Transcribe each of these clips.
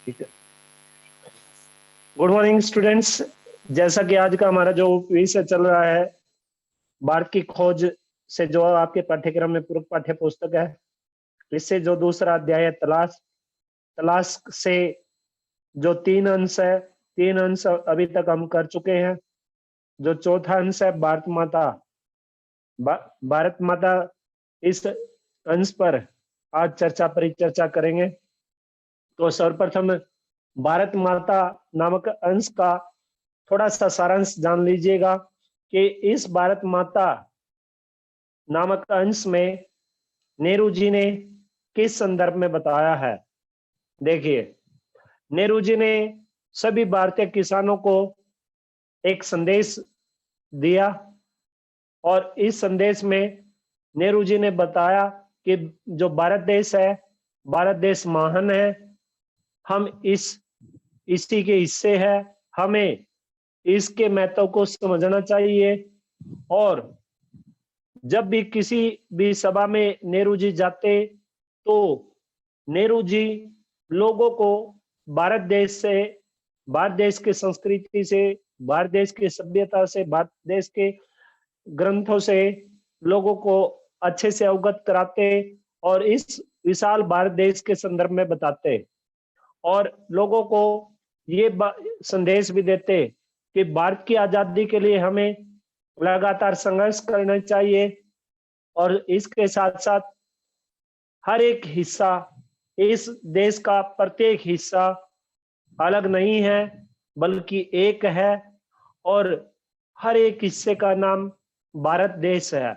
ठीक है। Good morning students. जैसा कि आज का हमारा जो विषय चल रहा है, भारत की खोज से जो आपके पाठ्यक्रम में पूर्व पाठ्य पुस्तक है, इससे जो दूसरा अध्याय है तलाश, तलाश से जो 3 अंश है, 3 अंश अभी तक हम कर चुके हैं। जो चौथा अंश है भारत माता, भारत माता, इस अंश पर आज परिचर्चा करेंगे। तो सर्वप्रथम भारत माता नामक अंश का थोड़ा सा सारांश जान लीजिएगा कि इस भारत माता नामक अंश में नेहरू जी ने किस संदर्भ में बताया है। देखिए, नेहरू जी ने सभी भारतीय किसानों को एक संदेश दिया और इस संदेश में नेहरू जी ने बताया कि जो भारत देश है, भारत देश महान है, हम इसी के हिस्से हैं, हमें इसके महत्व को समझना चाहिए। और जब भी किसी भी सभा में नेहरू जी जाते तो नेहरू जी लोगों को भारत देश से, भारत देश की संस्कृति से, भारत देश की सभ्यता से, भारत देश के ग्रंथों से लोगों को अच्छे से अवगत कराते और इस विशाल भारत देश के संदर्भ में बताते और लोगों को ये संदेश भी देते कि भारत की आजादी के लिए हमें लगातार संघर्ष करना चाहिए और इसके साथ साथ हर एक हिस्सा, इस देश का प्रत्येक हिस्सा अलग नहीं है बल्कि एक है और हर एक हिस्से का नाम भारत देश है।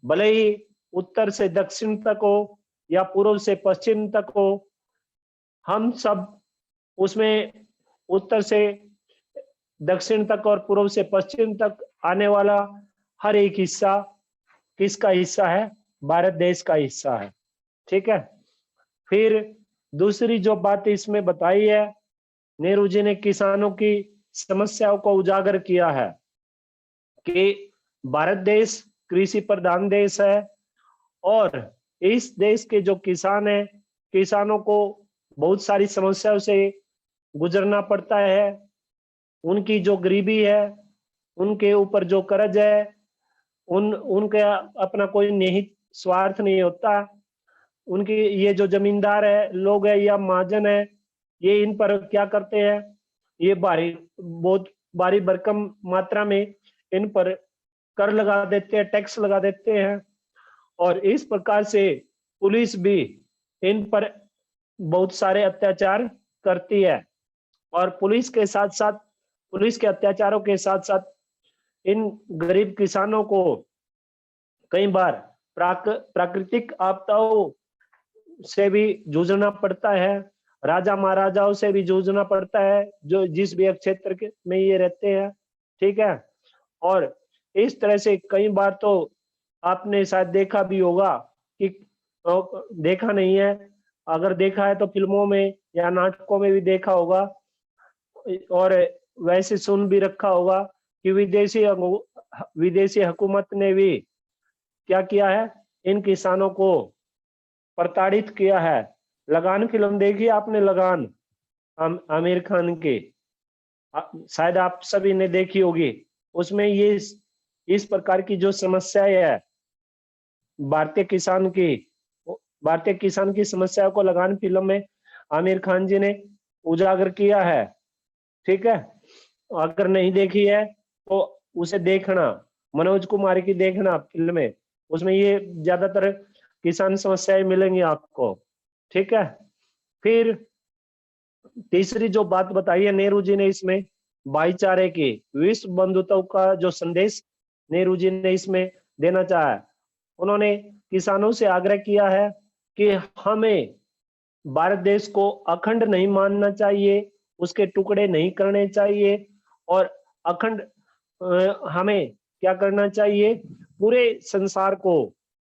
भले ही उत्तर से दक्षिण तक हो या पूर्व से पश्चिम तक हो, हम सब उसमें उत्तर से दक्षिण तक और पूर्व से पश्चिम तक आने वाला हर एक हिस्सा किसका हिस्सा है? भारत देश का हिस्सा है। ठीक है। फिर दूसरी जो बात इसमें बताई है, नेहरू जी ने किसानों की समस्याओं को उजागर किया है कि भारत देश कृषि प्रधान देश है और इस देश के जो किसान हैं, किसानों को बहुत सारी समस्याओं से गुजरना पड़ता है। उनकी जो गरीबी है, उनके ऊपर जो कर्ज है, उनके अपना कोई निहित स्वार्थ नहीं होता। उनकी ये जो जमींदार है लोग है या महाजन है, ये इन पर क्या करते हैं, ये बहुत भारी भरकम मात्रा में इन पर कर लगा देते हैं, टैक्स लगा देते हैं और इस प्रकार से पुलिस भी इन पर बहुत सारे अत्याचार करती है और पुलिस के साथ साथ, पुलिस के अत्याचारों के साथ साथ इन गरीब किसानों को कई बार प्राकृतिक आपदाओं से भी जूझना पड़ता है, राजा महाराजाओं से भी जूझना पड़ता है जो जिस भी क्षेत्र में ये रहते हैं। ठीक है। और इस तरह से कई बार तो आपने शायद देखा भी होगा कि देखा नहीं है, अगर देखा है तो फिल्मों में या नाटकों में भी देखा होगा और वैसे सुन भी रखा होगा कि विदेशी हुकूमत ने भी क्या किया है, इन किसानों को प्रताड़ित किया है। लगान फिल्म देखी आपने? लगान, आमिर खान की, शायद आप सभी ने देखी होगी। उसमें ये इस प्रकार की जो समस्याएं है भारतीय किसान की, भारतीय किसान की समस्या को लगान फिल्म में आमिर खान जी ने उजागर किया है। ठीक है। अगर नहीं देखी है तो उसे देखना, मनोज कुमार की देखना फिल्में, उसमें ये ज्यादातर किसान समस्याएं मिलेंगी आपको। ठीक है। फिर तीसरी जो बात बताई है नेहरू जी ने इसमें, भाईचारे की, विश्व बंधुत्व का जो संदेश नेहरू जी ने इसमें देना चाहा है। उन्होंने किसानों से आग्रह किया है कि हमें भारत देश को अखंड नहीं मानना चाहिए, उसके टुकड़े नहीं करने चाहिए और अखंड हमें क्या करना चाहिए, पूरे संसार को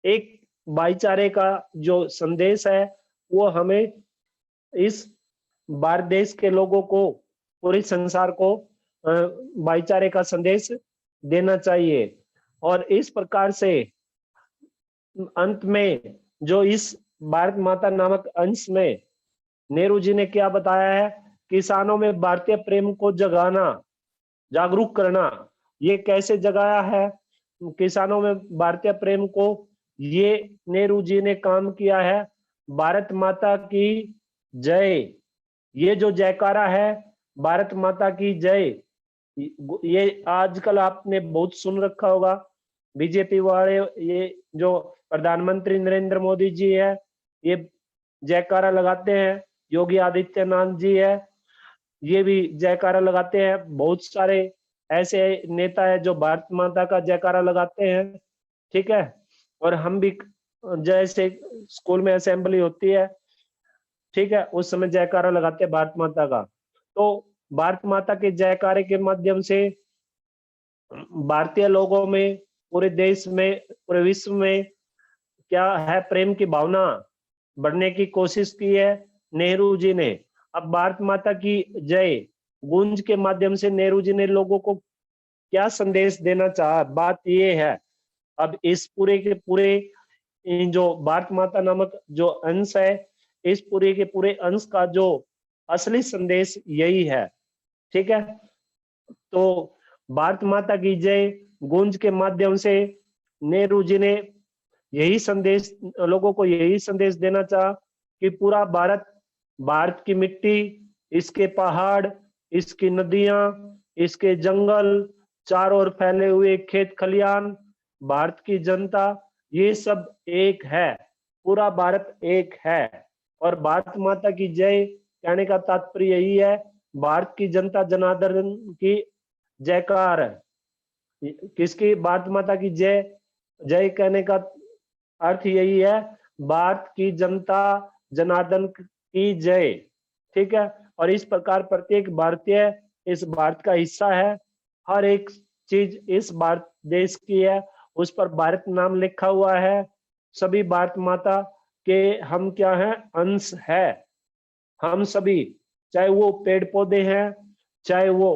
एक भाईचारे का जो संदेश है वो हमें इस भारत देश के लोगों को, पूरे संसार को भाईचारे का संदेश देना चाहिए। और इस प्रकार से अंत में जो इस भारत माता नामक अंश में नेहरू जी ने क्या बताया है? किसानों में भारतीय प्रेम को जगाना, जागरूक करना। ये कैसे जगाया है किसानों में भारतीय प्रेम को? ये नेहरू जी ने काम किया है, भारत माता की जय, ये जो जयकारा है, भारत माता की जय, ये आजकल आपने बहुत सुन रखा होगा। बीजेपी वाले, ये जो प्रधानमंत्री नरेंद्र मोदी जी है, ये जयकारा लगाते हैं। योगी आदित्यनाथ जी है, ये भी जयकारा लगाते हैं। बहुत सारे ऐसे नेता है जो भारत माता का जयकारा लगाते हैं, ठीक है। और हम भी, जैसे स्कूल में असेंबली होती है, ठीक है, उस समय जयकारा लगाते हैं भारत माता का। तो भारत माता के जयकारे के माध्यम से भारतीय लोगों में, पूरे देश में, पूरे विश्व में क्या है, प्रेम की भावना बढ़ने की कोशिश की है नेहरू जी ने। अब भारत माता की जय गूंज के माध्यम से नेहरू जी ने लोगों को क्या संदेश देना चाहा, बात ये है। अब इस पूरे के पूरे जो भारत माता नामक जो अंश है, इस पूरे के पूरे अंश का जो असली संदेश यही है, ठीक है। तो भारत माता की जय गूंज के माध्यम से नेहरू जी ने यही संदेश, लोगों को यही संदेश देना चाहा कि पूरा भारत, भारत की मिट्टी, इसके पहाड़, इसकी नदियां, इसके जंगल, चारों ओर फैले हुए खेत खलियान, भारत की जनता, ये सब एक है, पूरा भारत एक है। और भारत माता की जय कहने का तात्पर्य यही है, भारत की जनता जनार्दन की जयकार। किसकी? भारत माता की जय। जय कहने का अर्थ यही है, भारत की जनता जनार्दन की जय, ठीक है। और इस प्रकार प्रत्येक भारतीय इस भारत का हिस्सा है, हर एक चीज इस भारत देश की है, उस पर भारत नाम लिखा हुआ है। सभी भारत माता के हम क्या हैं? अंश है। हम सभी, चाहे वो पेड़ पौधे हैं, चाहे वो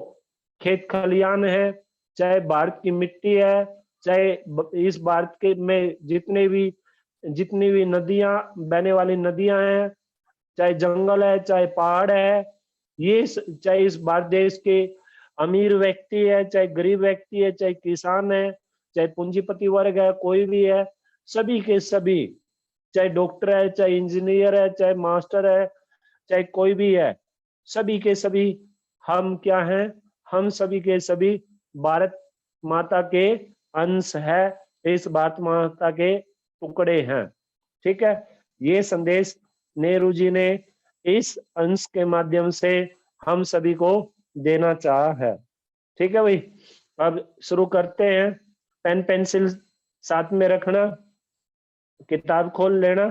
खेत खलियान है, चाहे भारत की मिट्टी है, चाहे इस भारत के में जितनी भी नदियां, बहने वाली नदियां हैं, चाहे जंगल है, चाहे पहाड़ है, ये चाहे इस भारत देश के अमीर व्यक्ति है, चाहे गरीब व्यक्ति है, चाहे किसान है, चाहे पूंजीपति वर्ग है, कोई भी है, सभी के सभी, चाहे डॉक्टर है, चाहे इंजीनियर है, चाहे मास्टर है, चाहे कोई भी है, सभी के सभी हम क्या हैं? हम सभी के सभी भारत माता के अंश है, इस भारत माता के टुकड़े हैं, ठीक है। ये संदेश नेहरू जी ने इस अंश के माध्यम से हम सभी को देना चाहा है, ठीक है भाई। अब शुरू करते हैं। पेन पेंसिल साथ में रखना, किताब खोल लेना,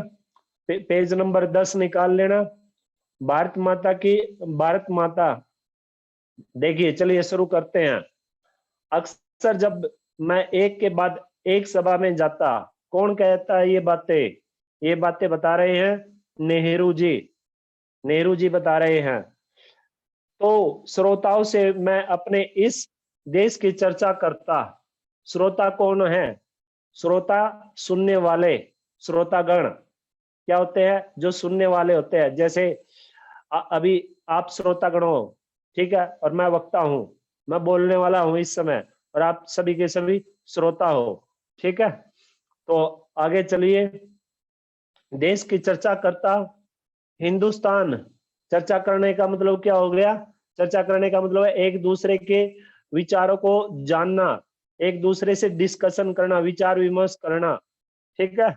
पेज नंबर 10 निकाल लेना। भारत माता की, भारत माता, देखिए चलिए शुरू करते हैं। अक्सर जब मैं एक के बाद एक सभा में जाता, कौन कहता है ये बातें? ये बातें बता रहे हैं नेहरू जी, नेहरू जी बता रहे हैं। तो श्रोताओं से मैं अपने इस देश की चर्चा करता। श्रोता कौन है? श्रोता सुनने वाले, श्रोतागण क्या होते हैं? जो सुनने वाले होते हैं। जैसे अभी आप श्रोतागण हो, ठीक है, और मैं वक्ता हूं, मैं बोलने वाला हूं इस समय, और आप सभी के सभी श्रोता हो, ठीक है। तो आगे चलिए, देश की चर्चा करता। हिंदुस्तान, चर्चा करने का मतलब क्या हो गया? चर्चा करने का मतलब है एक दूसरे के विचारों को जानना, एक दूसरे से डिस्कशन करना, विचार विमर्श करना, ठीक है।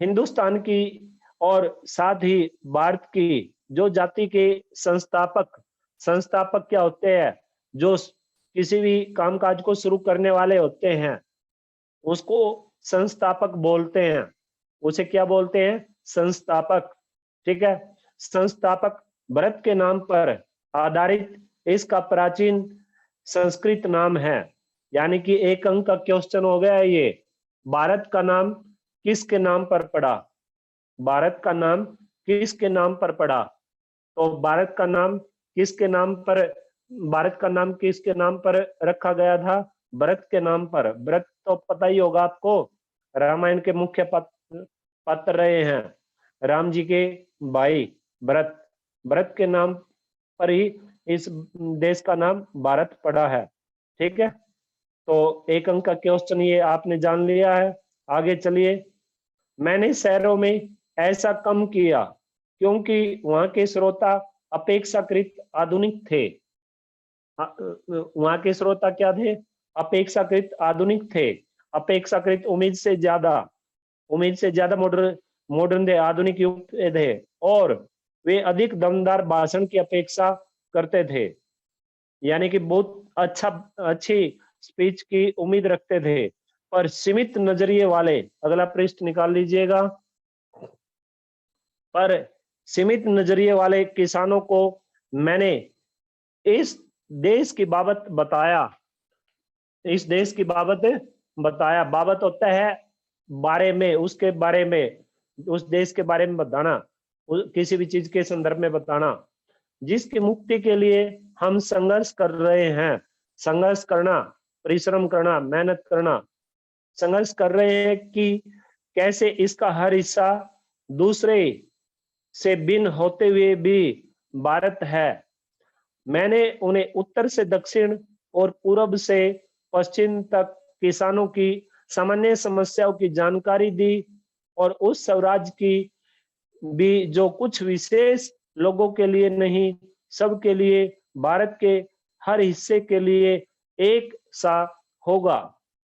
हिंदुस्तान की और साथ ही भारत की जो जाति के संस्थापक, संस्थापक क्या होते हैं? जो किसी भी कामकाज को शुरू करने वाले होते हैं, उसको संस्थापक बोलते हैं। उसे क्या बोलते हैं? संस्थापक, ठीक है। संस्थापक भारत के नाम पर आधारित इसका प्राचीन संस्कृत नाम है। यानी कि एक अंक का क्वेश्चन हो गया ये। भारत का नाम किसके नाम पर पड़ा? भारत का नाम किसके नाम पर पड़ा? तो भारत का नाम किसके नाम पर, भारत का नाम किसके नाम पर रखा गया था? भरत के नाम पर। भरत तो पता ही होगा आपको, रामायण के मुख्य पात्र रहे हैं, राम जी के भाई भरत, भरत के नाम पर ही इस देश का नाम भारत पड़ा है। ठीक है, तो 1 अंक का क्वेश्चन ये आपने जान लिया है। आगे चलिए। मैंने शहरों में ऐसा कम किया क्योंकि वहां के श्रोता अपेक्षाकृत आधुनिक थे। वहां के श्रोता क्या थे? अपेक्षाकृत आधुनिक थे। अपेक्षाकृत उम्मीद से ज्यादा मॉडर्न मॉडर्न थे, आधुनिक युग थे, और वे अधिक दमदार भाषण की अपेक्षा करते थे। यानी कि बहुत अच्छी स्पीच की उम्मीद रखते थे। पर सीमित नजरिए वाले, अगला पृष्ठ निकाल लीजिएगा। पर सीमित नजरिए वाले किसानों को मैंने इस देश की बाबत बताया। इस देश की बाबत बताया। बाबत होता है बारे में, उसके बारे में, उस देश के बारे में बताना, किसी भी चीज के संदर्भ में बताना, जिसकी मुक्ति के लिए हम संघर्ष कर रहे हैं। संघर्ष करना, परिश्रम करना, मेहनत करना, संघर्ष कर रहे हैं कि कैसे इसका हर हिस्सा दूसरे से भिन्न होते हुए भी भारत है। मैंने उन्हें उत्तर से दक्षिण और पूर्व से पश्चिम तक किसानों की सामान्य समस्याओं की जानकारी दी, और उस स्वराज की भी जो कुछ विशेष लोगों के लिए नहीं, सबके लिए, भारत के हर हिस्से के लिए एक सा होगा।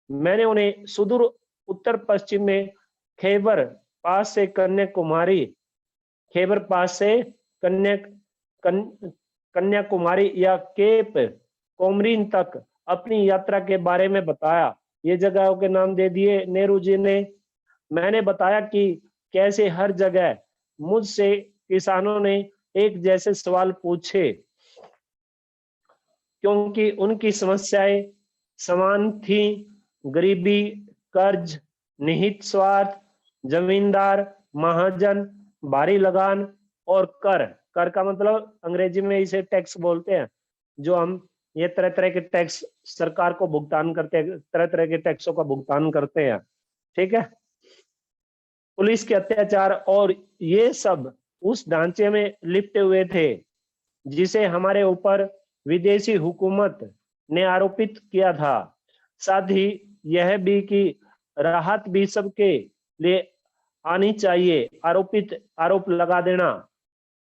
मैंने उन्हें सुदूर उत्तर पश्चिम में खैबर पास से कन्याकुमारी, खैबर पास से कन्या कन्याकुमारी या केप कोमरिन तक अपनी यात्रा के बारे में बताया। ये जगहों के नाम दे दिए नेहरू जी ने। मैंने बताया कि कैसे हर जगह मुझसे किसानों ने एक जैसे सवाल पूछे, क्योंकि उनकी समस्याएं समान थी। गरीबी, कर्ज, निहित स्वार्थ, जमींदार, महाजन, भारी लगान और कर। कर का मतलब अंग्रेजी में इसे टैक्स बोलते हैं, जो हम ये तरह तरह के टैक्स सरकार को भुगतान करते हैं, तरह तरह के टैक्सों का भुगतान करते हैं। ठीक है, पुलिस के अत्याचार, और ये सब उस ढांचे में लिपटे हुए थे जिसे हमारे ऊपर विदेशी हुकूमत ने आरोपित किया था। साथ ही यह भी कि राहत भी सबके लिए आनी चाहिए। आरोप लगा देना,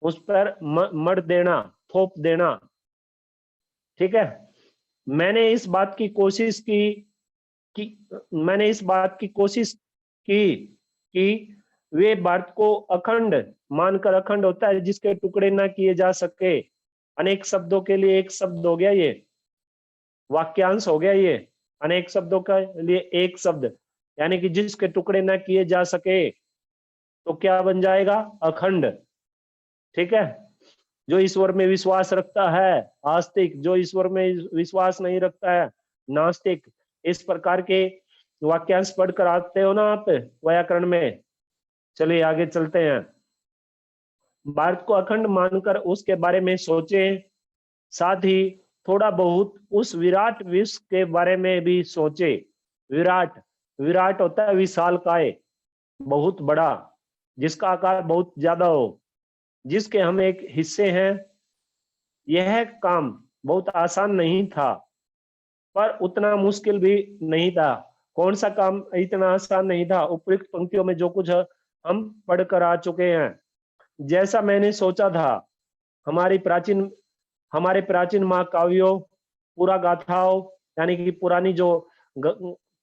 उस पर मर देना, थोप देना। ठीक है, मैंने इस बात की कोशिश की कि मैंने इस बात की कोशिश कि वे भारत को अखंड मानकर, अखंड होता है जिसके टुकड़े ना किए जा सके। अनेक शब्दों के लिए एक शब्द हो गया, ये वाक्यांश हो गया। ये अनेक शब्दों के लिए एक शब्द, यानी कि जिसके टुकड़े ना किए जा सके तो क्या बन जाएगा? अखंड। ठीक है, जो ईश्वर में विश्वास रखता है आस्तिक, जो ईश्वर में विश्वास नहीं रखता है नास्तिक। इस प्रकार के वाक्यांश पढ़कर आते हो ना आप व्याकरण में। चलिए आगे चलते हैं। भारत को अखंड मानकर उसके बारे में सोचे, साथ ही थोड़ा बहुत उस विराट विश्व के बारे में भी सोचे। विराट, विराट होता है विशाल काय, बहुत बड़ा, जिसका आकार बहुत ज्यादा हो, जिसके हम एक हिस्से हैं। यह काम बहुत आसान नहीं था, पर उतना मुश्किल भी नहीं था। कौन सा काम इतना आसान नहीं था? उपयुक्त पंक्तियों में जो कुछ हम पढ़कर आ चुके हैं। जैसा मैंने सोचा था, हमारी प्राचीन हमारे प्राचीन महाकाव्यों, पुरा गाथाओं, यानी कि पुरानी जो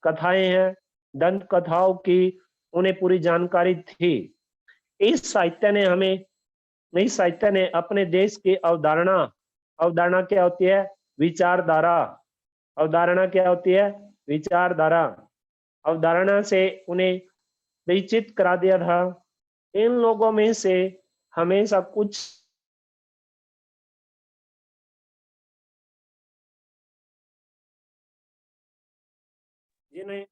कथाएं हैं, दंत कथाओं की उन्हें पूरी जानकारी थी। इस साहित्य ने हमें इस साहित्य ने अपने देश की अवधारणा, अवधारणा क्या होती है? विचारधारा। अवधारणा क्या होती है? विचारधारा। अवधारणा से उन्हें परिचित करा दिया था। इन लोगों में से हमेशा कुछ जिन्हें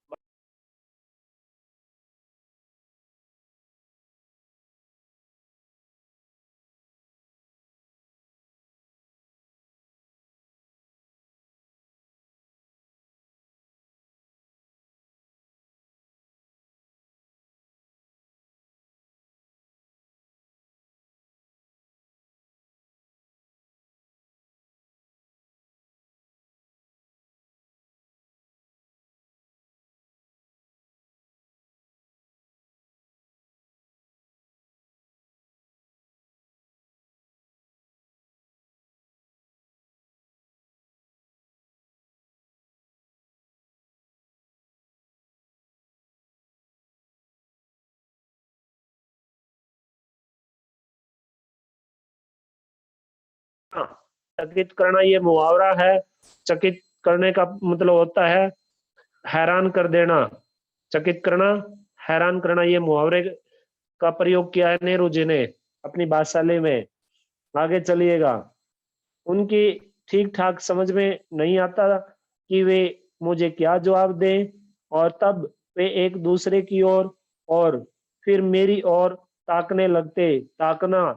चकित करना ये मुहावरा है। चकित करने का मतलब होता है हैरान कर देना। चकित करना, हैरान करना, ये मुहावरे का प्रयोग किया है नेहरू जी ने अपनी बादशाही में। आगे चलिएगा। उनकी ठीक ठाक समझ में नहीं आता कि वे मुझे क्या जवाब दें, और तब वे एक दूसरे की ओर और फिर मेरी ओर ताकने लगते। ताकना,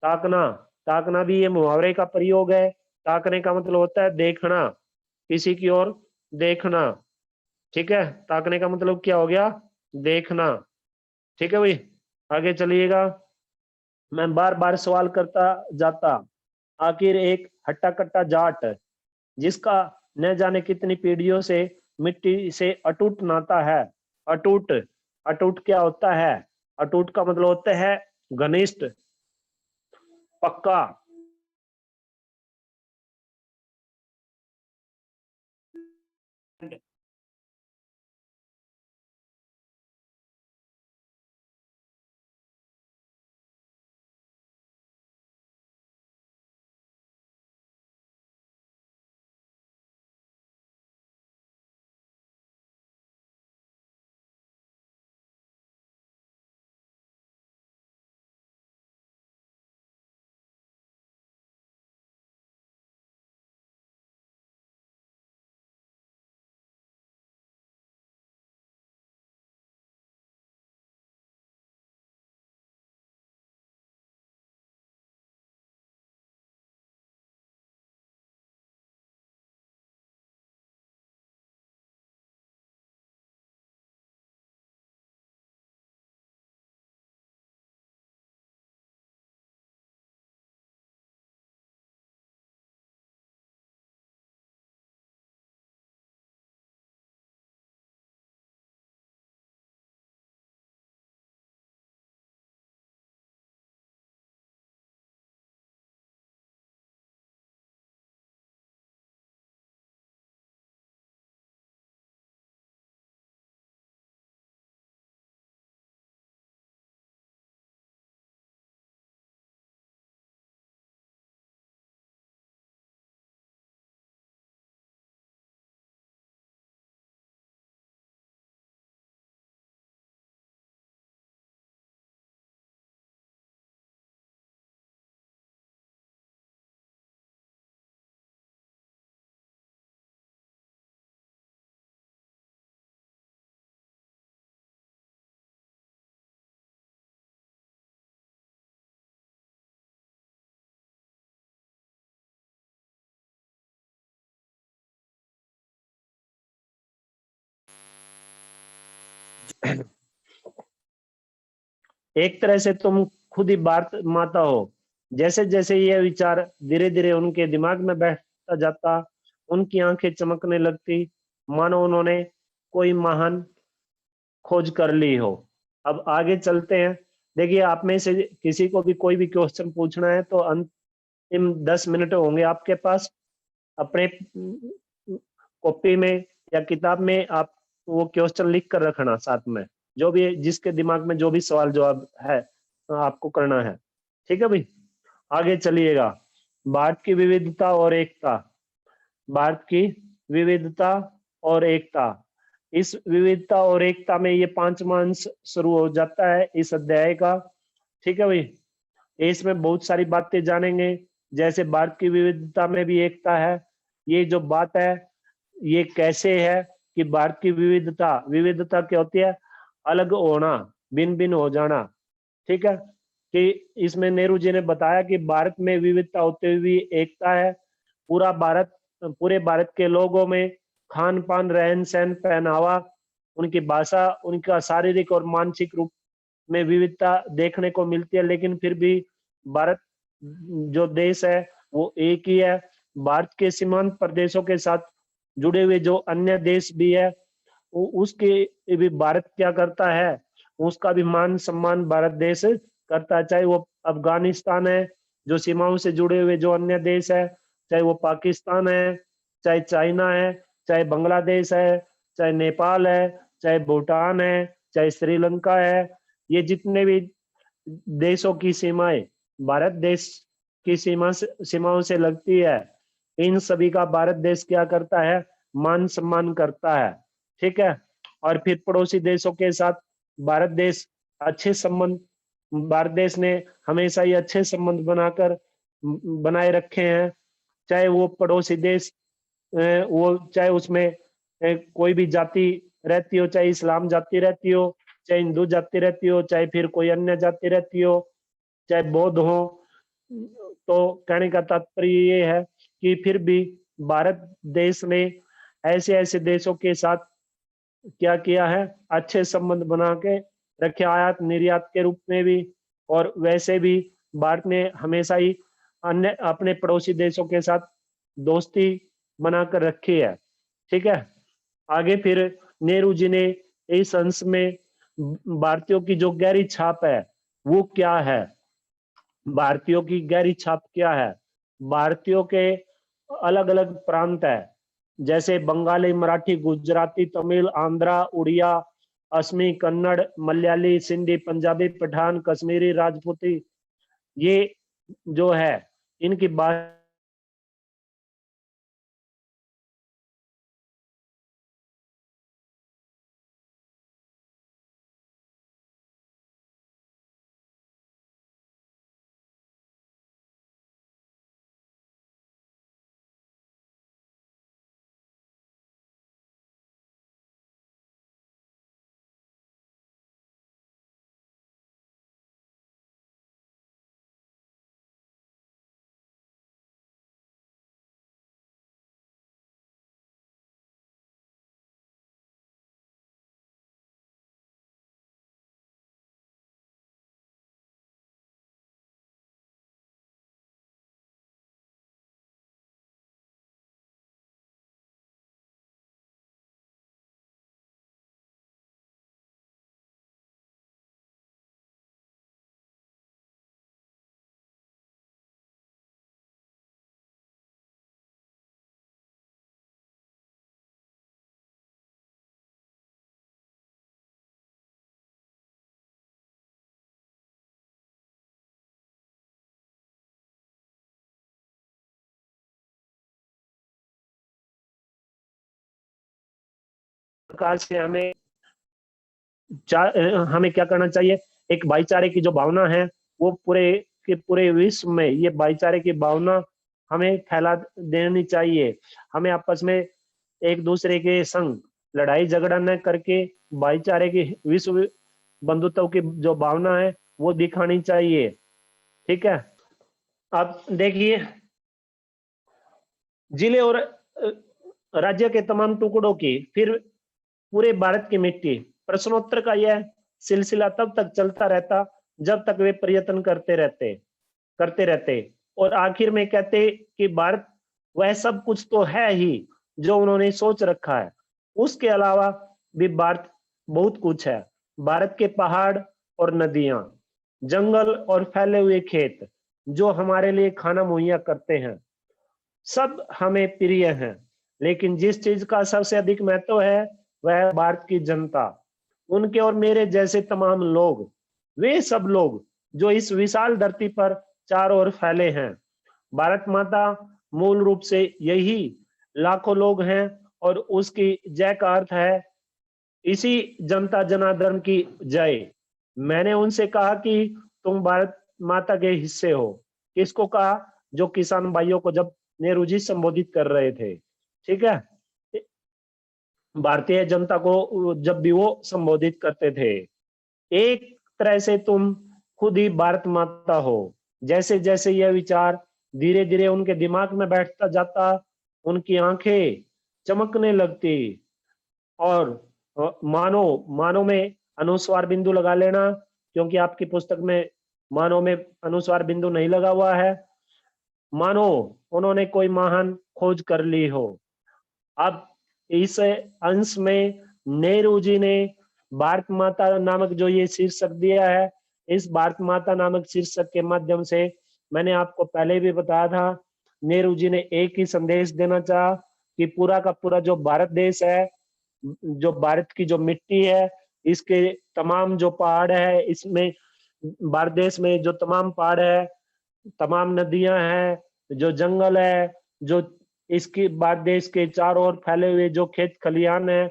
ताकना, ताकना भी ये मुहावरे का प्रयोग है। ताकने का मतलब होता है देखना, किसी की ओर देखना। ठीक है, ताकने का मतलब क्या हो गया? देखना। ठीक है भाई, आगे चलिएगा। मैं बार बार सवाल करता जाता, आखिर एक हट्टा कट्टा जाट जिसका न जाने कितनी पीढ़ियों से मिट्टी से अटूट नाता है। अटूट, अटूट क्या होता है? अटूट का मतलब होता है घनिष्ठ, पक्का। एक तरह से तुम खुद ही भारत माता हो। जैसे जैसे ये विचार धीरे धीरे उनके दिमाग में बैठता जाता, उनकी आंखें चमकने लगती, मानो उन्होंने कोई महान खोज कर ली हो। अब आगे चलते हैं। देखिए, आप में से किसी को भी कोई भी क्वेश्चन पूछना है तो अंतिम 10 मिनट होंगे आपके पास। अपने कॉपी में या किताब में आप वो क्वेश्चन लिख कर रखना साथ में, जो भी जिसके दिमाग में जो भी सवाल जवाब है आपको करना है। ठीक है भाई, आगे चलिएगा। भारत की विविधता और एकता। भारत की विविधता और एकता, इस विविधता और एकता में ये 5वां अंश शुरू हो जाता है इस अध्याय का। ठीक है भाई, इसमें बहुत सारी बातें जानेंगे। जैसे भारत की विविधता में भी एकता है। ये जो बात है ये कैसे है कि भारत की विविधता, विविधता क्या होती है? अलग होना, भिन्न भिन्न हो जाना। ठीक है, कि इसमें नेहरू जी ने बताया कि भारत में विविधता होते हुए भी एकता है। पूरा भारत, पूरे भारत के लोगों में खान पान, रहन सहन, पहनावा, उनकी भाषा, उनका शारीरिक और मानसिक रूप में विविधता देखने को मिलती है, लेकिन फिर भी भारत जो देश है वो एक ही है। भारत के सीमांत प्रदेशों के साथ जुड़े हुए जो अन्य देश भी है, उसके भी भारत क्या करता है? उसका भी मान सम्मान भारत देश करता है। चाहे वो अफगानिस्तान है, जो सीमाओं से जुड़े हुए जो अन्य देश है, चाहे वो पाकिस्तान है, चाहे चाइना है, चाहे बांग्लादेश है, चाहे नेपाल है, चाहे भूटान है, चाहे श्रीलंका है, ये जितने भी देशों की सीमाएं भारत देश की सीमाओं से लगती है, इन सभी का भारत देश क्या करता है, मान सम्मान करता है। ठीक है। और फिर पड़ोसी देशों के साथ भारत देश अच्छे संबंध, भारत देश ने हमेशा ही अच्छे संबंध बनाए रखे हैं। चाहे वो पड़ोसी देश वो चाहे उसमें कोई भी जाति रहती हो, चाहे इस्लाम जाति रहती हो, चाहे हिंदू जाति रहती हो, चाहे फिर कोई अन्य जाति रहती हो, चाहे बौद्ध हो। तो कहने का तात्पर्य ये है कि फिर भी भारत देश ने ऐसे ऐसे देशों के साथ क्या किया है, अच्छे संबंध बना के रखे, आयात निर्यात के रूप में भी, और वैसे भी भारत ने हमेशा ही अन्य अपने पड़ोसी देशों के साथ दोस्ती बनाकर रखी है। ठीक है। आगे फिर नेहरू जी ने इस अंश में भारतीयों की जो गहरी छाप है वो क्या है, भारतीयों की गहरी छाप क्या है। भारतीयों के अलग अलग प्रांत है, जैसे बंगाली, मराठी, गुजराती, तमिल, आंध्रा, उड़िया, असमी, कन्नड़, मलयाली, सिंधी, पंजाबी, पठान, कश्मीरी, राजपूती, ये जो है इनकी बात प्रकार से हमें क्या करना चाहिए, एक भाईचारे की जो भावना है वो पूरे के पूरे विश्व में ये भाईचारे की भावना हमें फैला देनी चाहिए। हमें आपस में एक दूसरे के संग लड़ाई झगड़ा न करके भाईचारे की विश्व बंधुत्व की जो भावना है वो दिखानी चाहिए। ठीक है। अब देखिए, जिले और राज्य के तमाम टुकड़ों की फिर पूरे भारत की मिट्टी, प्रश्नोत्तर का यह सिलसिला तब तक चलता रहता जब तक वे प्रयत्न करते रहते और आखिर में कहते कि भारत वह सब कुछ तो है ही जो उन्होंने सोच रखा है, उसके अलावा भी भारत बहुत कुछ है। भारत के पहाड़ और नदियां, जंगल और फैले हुए खेत जो हमारे लिए खाना मुहैया करते हैं, सब हमें प्रिय हैं। लेकिन जिस चीज का सबसे अधिक महत्व है वह है भारत की जनता, उनके और मेरे जैसे तमाम लोग, वे सब लोग जो इस विशाल धरती पर चारों ओर फैले हैं। भारत माता मूल रूप से यही लाखों लोग हैं और उसकी जय का अर्थ है इसी जनता जनार्दन की जय। मैंने उनसे कहा कि तुम भारत माता के हिस्से हो। किसको कहा? जो किसान भाइयों को जब नेहरू जी संबोधित कर रहे थे। ठीक है। भारतीय जनता को जब भी वो संबोधित करते थे, एक तरह से तुम खुद ही भारत माता हो। जैसे जैसे यह विचार धीरे धीरे उनके दिमाग में बैठता जाता, उनकी आंखें चमकने लगती और मानो मानो में अनुस्वार बिंदु लगा लेना, क्योंकि आपकी पुस्तक में मानो में अनुस्वार बिंदु नहीं लगा हुआ है। मानो उन्होंने कोई महान खोज कर ली हो। अब इस अंश में नेहरू जी ने भारत माता नामक जो ये शीर्षक दिया है, इस भारत माता नामक शीर्षक के माध्यम से मैंने आपको पहले भी बताया था, नेहरू जी ने एक ही संदेश देना चाहा कि पूरा का पूरा जो भारत देश है, जो भारत की जो मिट्टी है, इसके तमाम जो पहाड़ है, इसमें भारत देश में जो तमाम पहाड़ है, तमाम नदियां हैं, जो जंगल है, जो इसकी भारत देश के चारों ओर फैले हुए जो खेत खलिहान है,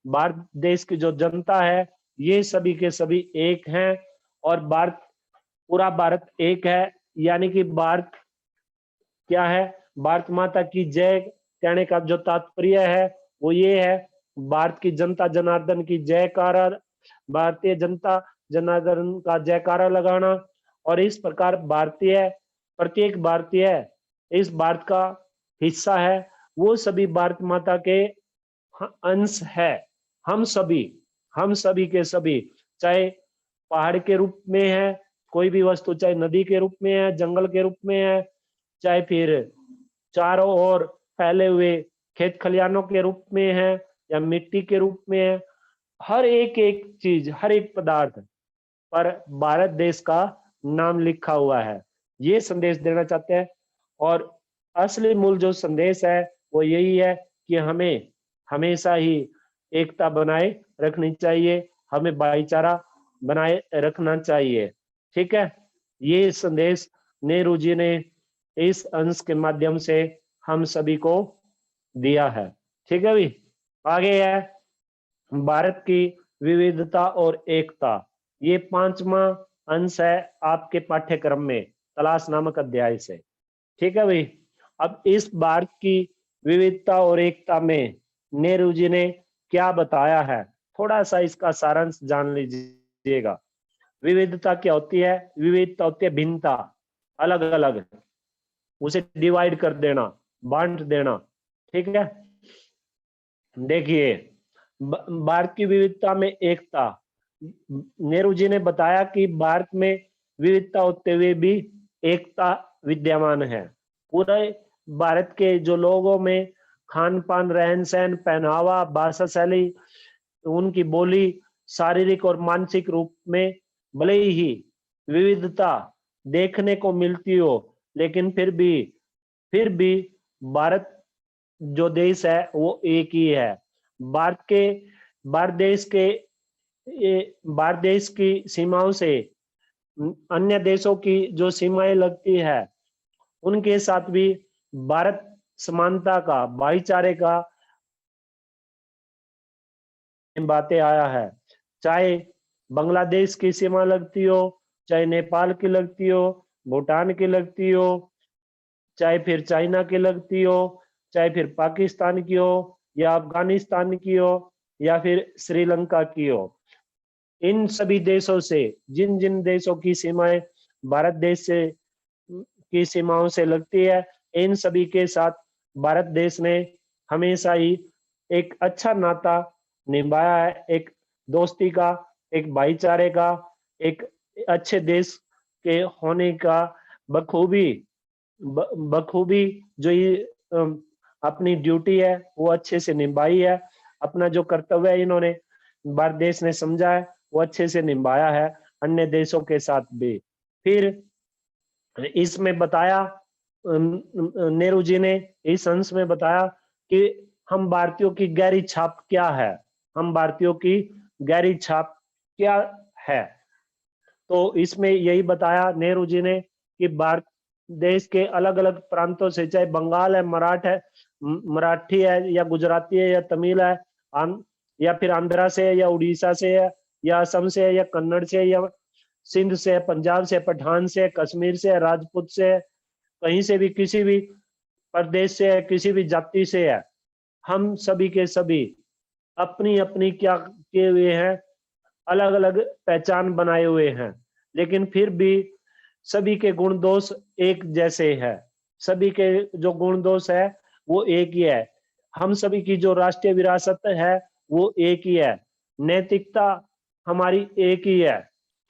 भारत देश की जो जनता है, ये सभी के सभी एक हैं। और पूरा भारत एक है, यानी कि भारत क्या है, भारत माता की जय कहने का जो तात्पर्य है वो ये है, भारत की जनता जनार्दन की जयकारा, भारतीय जनता जनार्दन का जयकारा लगाना। और इस प्रकार प्रत्येक भारतीय इस भारत का हिस्सा है, वो सभी भारत माता के अंश है। हम सभी के सभी, चाहे पहाड़ के रूप में है कोई भी वस्तु, चाहे नदी के रूप में है, जंगल के रूप में है, चाहे फिर चारों ओर फैले हुए खेत खलिहानों के रूप में है, या मिट्टी के रूप में है, हर एक चीज, हर एक पदार्थ पर भारत देश का नाम लिखा हुआ है। ये संदेश देना चाहते हैं। और असली मूल जो संदेश है वो यही है कि हमें हमेशा ही एकता बनाए रखनी चाहिए, हमें भाईचारा बनाए रखना चाहिए। ठीक है, ये संदेश नेहरू जी ने इस अंश के माध्यम से हम सभी को दिया है। ठीक है भी, आगे है भारत की विविधता और एकता। ये 5वां अंश है आपके पाठ्यक्रम में, तलाश नामक अध्याय से। ठीक है भाई, अब इस भारत की विविधता और एकता में नेहरू जी ने क्या बताया है, थोड़ा सा इसका सारांश जान लीजिएगा। विविधता क्या होती है? विविधता होती है भिन्नता, अलग अलग, उसे डिवाइड कर देना, बांट देना। ठीक है, देखिए भारत की विविधता में एकता, नेहरू जी ने बताया कि भारत में विविधता होते हुए भी एकता विद्यमान है। पूरे भारत के जो लोगों में खान पान, रहन सहन, पहनावा, भाषा शैली, उनकी बोली, शारीरिक और मानसिक रूप में भले ही विविधता देखने को मिलती हो, लेकिन फिर भी भारत जो देश है वो एक ही है। भारत देश की सीमाओं से अन्य देशों की जो सीमाएं लगती है, उनके साथ भी भारत समानता का, भाईचारे का बातें आया है। चाहे बांग्लादेश की सीमा लगती हो, चाहे नेपाल की लगती हो, भूटान की लगती हो, चाहे फिर चाइना की लगती हो, चाहे फिर पाकिस्तान की हो, या अफगानिस्तान की हो, या फिर श्रीलंका की हो, इन सभी देशों से, जिन जिन देशों की सीमाएं भारत देश से की सीमाओं से लगती है, इन सभी के साथ भारत देश ने हमेशा ही एक अच्छा नाता निभाया है, एक दोस्ती का, एक भाईचारे का, एक अच्छे देश के होने का बखूबी जो ये अपनी ड्यूटी है वो अच्छे से निभाई है। अपना जो कर्तव्य है इन्होंने, भारत देश ने समझा है, वो अच्छे से निभाया है अन्य देशों के साथ भी। फिर इसमें बताया, नेहरू जी ने इस अंश में बताया कि हम भारतीयों की गहरी छाप क्या है, हम भारतीयों की गहरी छाप क्या है। तो इसमें यही बताया नेहरू जी ने कि भारत देश के अलग अलग प्रांतों से, चाहे बंगाल है, मराठी है, या गुजराती है, या तमिल है, या फिर आंध्रा से है, या उड़ीसा से है, या असम से है, या कन्नड़ से है, या सिंध से, पंजाब से, पठान से, कश्मीर से, राजपूत से, कहीं से भी, किसी भी प्रदेश से है, किसी भी जाति से है, हम सभी के सभी अपनी अपनी क्या किए हुए हैं, अलग अलग पहचान बनाए हुए हैं, लेकिन फिर भी सभी के गुण दोष एक जैसे है। सभी के जो गुण दोष है वो एक ही है। हम सभी की जो राष्ट्रीय विरासत है वो एक ही है। नैतिकता हमारी एक ही है।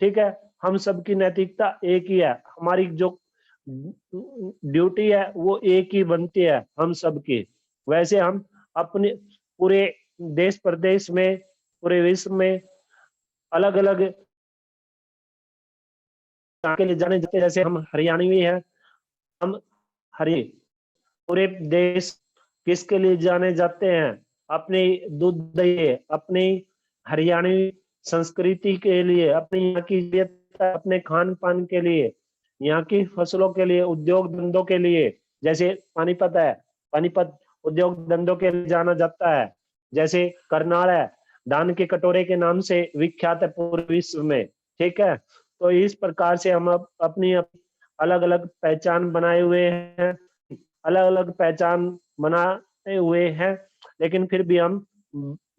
ठीक है, हम सबकी नैतिकता एक ही है। हमारी जो ड्यूटी है वो एक ही बनती है हम सबकी। वैसे हम अपने पूरे देश प्रदेश में, पूरे विश्व में अलग अलग के लिए जाने जाते हैं। जैसे हम हरियाणवी हैं, हम हरि पूरे देश किसके लिए जाने जाते हैं? अपनी दूध दही, अपनी हरियाणवी संस्कृति के लिए, अपनी यहाँ की अपने खान पान के लिए। यहाँ की फसलों के लिए, उद्योग धंधों के लिए, जैसे पानीपत है, पानीपत उद्योग धंधों के लिए जाना जाता है। जैसे करनाल है, धान के कटोरे के नाम से विख्यात है पूरे विश्व में। ठीक है, तो इस प्रकार से हम अपनी अलग अलग पहचान बनाए हुए हैं, अलग अलग पहचान बनाए हुए हैं, लेकिन फिर भी हम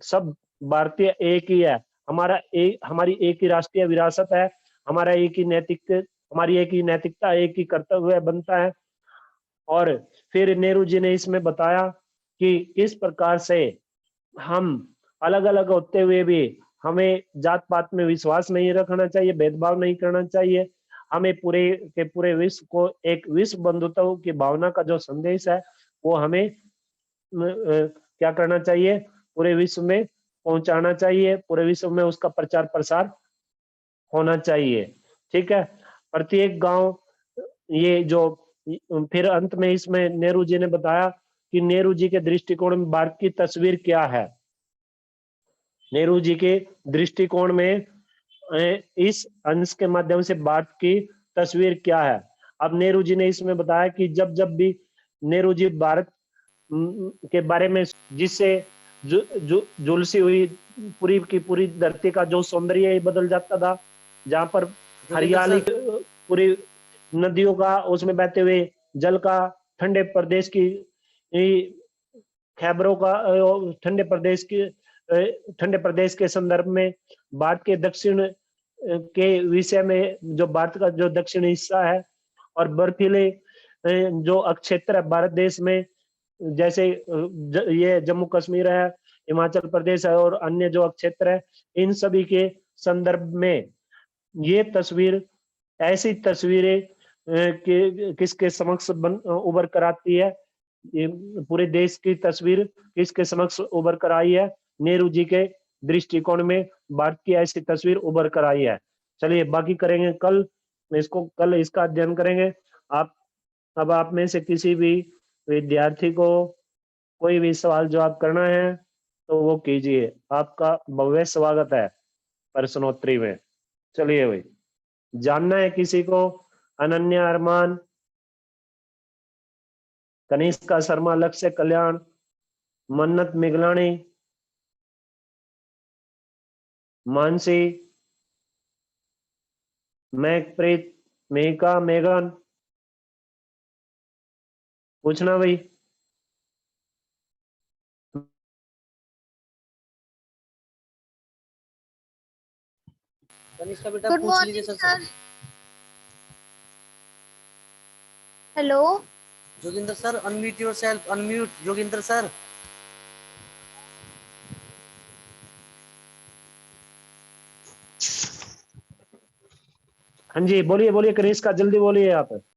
सब भारतीय एक ही है। हमारी एक ही राष्ट्रीय विरासत है, हमारा एक ही नैतिक हमारी एक ही नैतिकता, एक ही कर्तव्य बनता है। और फिर नेहरू जी ने इसमें बताया कि किस प्रकार से हम अलग अलग होते हुए भी हमें जात पात में विश्वास नहीं रखना चाहिए, भेदभाव नहीं करना चाहिए। हमें पूरे के पूरे विश्व को एक विश्व बंधुत्व की भावना का जो संदेश है वो हमें क्या करना चाहिए, पूरे विश्व में पहुंचाना चाहिए, पूरे विश्व में उसका प्रचार प्रसार होना चाहिए। ठीक है, प्रत्येक गांव ये जो फिर अंत में इसमें नेहरू जी ने बताया कि नेहरू जी के दृष्टिकोण में भारत की तस्वीर क्या है। नेहरू जी के दृष्टिकोण में इस अंश के माध्यम से भारत की तस्वीर क्या है। अब नेहरू जी ने इसमें बताया कि जब जब भी नेहरू जी भारत के बारे में, जिससे झुलसी हुई पूरी की पूरी धरती का जो सौंदर्य ही बदल जाता था, जहां पर हरियाली पूरी नदियों का, उसमें बहते हुए जल का, ठंडे प्रदेश की खैबरों का, ठंडे प्रदेश के संदर्भ में भारत के दक्षिण के विषय में, जो भारत का जो दक्षिण हिस्सा है और बर्फीले जो क्षेत्र है भारत देश में, जैसे ये जम्मू कश्मीर है, हिमाचल प्रदेश है और अन्य जो क्षेत्र है, इन सभी के संदर्भ में ये तस्वीर, ऐसी तस्वीरें किसके समक्ष उभर कर आती है, ये पूरे देश की तस्वीर किसके समक्ष उभर कर आई है, नेहरू जी के दृष्टिकोण में भारत की ऐसी तस्वीर उभर कर आई है। चलिए बाकी करेंगे कल, कल इसका अध्ययन करेंगे। आप अब आप में से किसी भी विद्यार्थी को कोई भी सवाल जवाब करना है तो वो कीजिए, आपका भव्य स्वागत है प्रश्नोत्तरी में। चलिए भाई, जानना है किसी को? अनन्या अरमान, कनिष्का शर्मा, लक्ष्य कल्याण, मन्नत मिगलानी, मानसी, मैकप्रीत, मेघा, मेघन, पूछना भाई। कनिष्का बेटा पूछ लीजिए sir. Hello Joginder sir, unmute yourself, unmute Joginder sir. हाँ जी बोलिए बोलिए कनिष्का, जल्दी बोलिए आप।